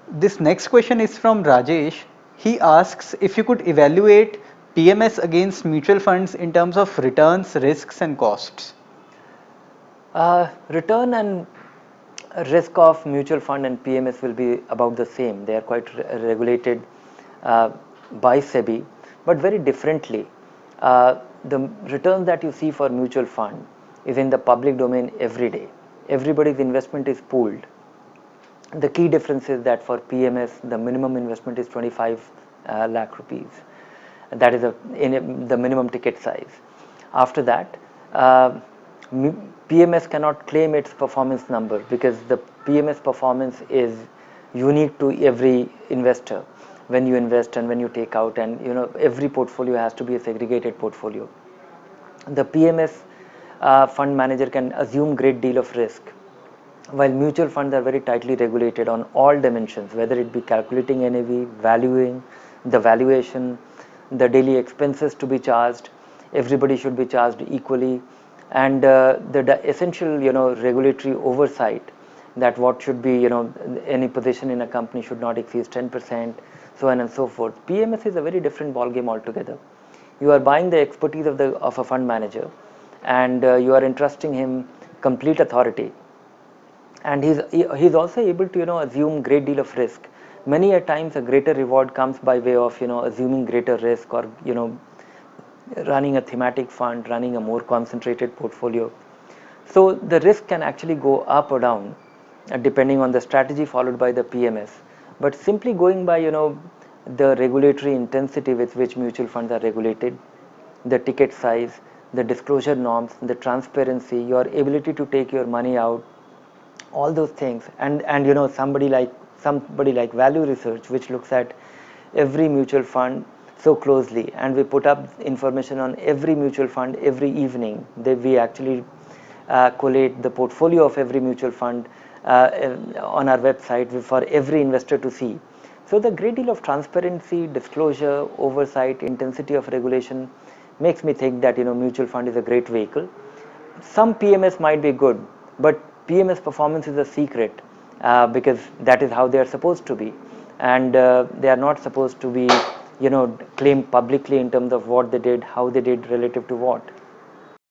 This next question is from Rajesh. He asks if you could evaluate PMS against mutual funds in terms of returns, risks, and costs. Return and risk of mutual fund and PMS will be about the same. They are quite regulated uh, by SEBI, but very differently. The return that you see for mutual fund is in the public domain every day. Everybody's investment is pooled. The key difference is that for PMS, the minimum investment is 25 lakh rupees. That is the minimum ticket size. After that, uh, PMS cannot claim its performance number because the PMS performance is unique to every investor when you invest and when you take out, and every portfolio has to be a segregated portfolio. The PMS fund manager can assume great deal of risk, while mutual funds are very tightly regulated on all dimensions, whether it be calculating NAV, valuing, the valuation, the daily expenses to be charged, everybody should be charged equally, and the essential regulatory oversight, that what should be any position in a company should not exceed 10%, so on and so forth. PMS is a very different ball game altogether. You are buying the expertise of a fund manager, and you are entrusting him complete authority, and he's also able to assume great deal of risk. Many a times a greater reward comes by way of assuming greater risk, or running a thematic fund, running a more concentrated portfolio. So the risk can actually go up or down depending on the strategy followed by the PMS. But simply going by the regulatory intensity with which mutual funds are regulated, the ticket size, the disclosure norms, the transparency, your ability to take your money out, all those things, and somebody like value research, which looks at every mutual fund so closely, and we put up information on every mutual fund every evening. We actually collate the portfolio of every mutual fund on our website for every investor to see. So the great deal of transparency, disclosure, oversight, intensity of regulation makes me think that mutual fund is a great vehicle. Some PMS might be good, but PMS performance is a secret, because that is how they are supposed to be, and they are not supposed to be claimed publicly in terms of what they did, how they did relative to what.